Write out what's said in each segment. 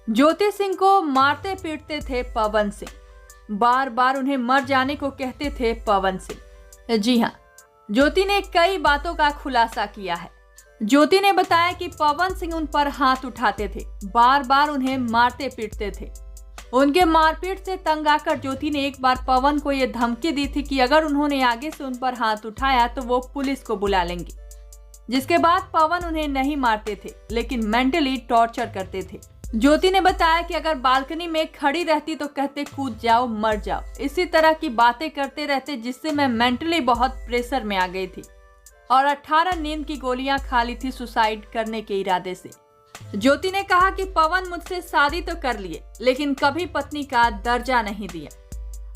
ज्योति सिंह को मारते पीटते थे पवन सिंह, बार बार उन्हें मर जाने को कहते थे पवन सिंह। जी हाँ, ज्योति ने कई बातों का खुलासा किया है। ज्योति ने बताया कि पवन सिंह उन पर हाथ उठाते थे, बार बार उन्हें मारते पीटते थे। उनके मारपीट से तंग आकर ज्योति ने एक बार पवन को यह धमकी दी थी कि अगर उन्होंने आगे से उन पर हाथ उठाया तो वो पुलिस को बुला लेंगे। जिसके बाद पवन उन्हें नहीं मारते थे, लेकिन मेंटली टॉर्चर करते थे। ज्योति ने बताया कि अगर बालकनी में खड़ी रहती तो कहते कूद जाओ, मर जाओ, इसी तरह की बातें करते रहते, जिससे मैं मेंटली बहुत प्रेशर में आ गई थी और 18 नींद की गोलियां खा ली थी सुसाइड करने के इरादे से। ज्योति ने कहा कि पवन मुझसे शादी तो कर लिए, लेकिन कभी पत्नी का दर्जा नहीं दिया।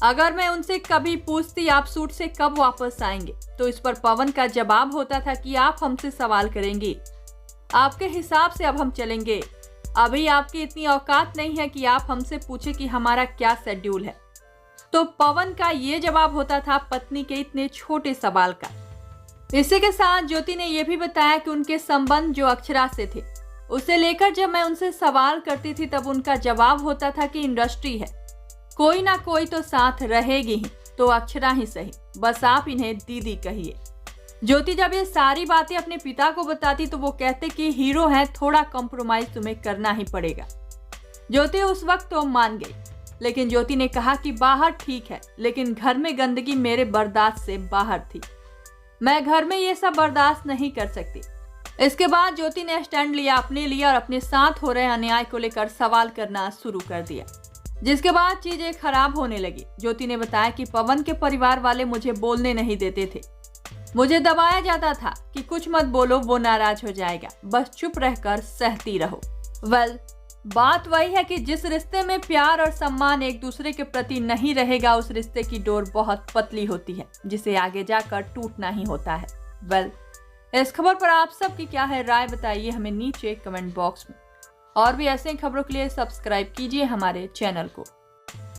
अगर मैं उनसे कभी पूछती आप सूट से कब वापस आएंगे, तो इस पर पवन का जवाब होता था कि आप हमसे सवाल करेंगे, आपके हिसाब से अब हम चलेंगे। अभी आपकी इतनी औकात नहीं है कि आप हमसे पूछे कि हमारा क्या शेड्यूल है। तो पवन का ये जवाब होता था पत्नी के इतने छोटे सवाल का। इसी के साथ ज्योति ने यह भी बताया कि उनके संबंध जो अक्षरा से थे, उसे लेकर जब मैं उनसे सवाल करती थी तब उनका जवाब होता था कि इंडस्ट्री है, कोई ना कोई तो साथ रहेगी ही, तो अक्षरा ही सही, बस आप इन्हें दीदी कहिए। ज्योति जब ये सारी बातें अपने पिता को बताती तो वो कहते कि हीरो है, थोड़ा कॉम्प्रोमाइज तुम्हें करना ही पड़ेगा। ज्योति उस वक्त तो मान गई, लेकिन ज्योति ने कहा कि बाहर ठीक है, लेकिन घर में गंदगी मेरे बर्दाश्त से बाहर थी। मैं घर में ये सब बर्दाश्त नहीं कर सकती। इसके बाद ज्योति ने स्टैंड लिया अपने लिए और अपने साथ हो रहे अन्याय को लेकर सवाल करना शुरू कर दिया, जिसके बाद चीजें खराब होने लगी। ज्योति ने बताया कि पवन के परिवार वाले मुझे बोलने नहीं देते थे, मुझे दबाया जाता था कि कुछ मत बोलो, वो नाराज हो जाएगा, बस चुप रहकर सहती रहो। बात वही है कि जिस रिश्ते में प्यार और सम्मान एक दूसरे के प्रति नहीं रहेगा, उस रिश्ते की डोर बहुत पतली होती है, जिसे आगे जाकर टूटना ही होता है। इस खबर पर आप सबकी क्या है राय, बताइए हमें नीचे कमेंट बॉक्स में। और भी ऐसे खबरों के लिए सब्सक्राइब कीजिए हमारे चैनल को।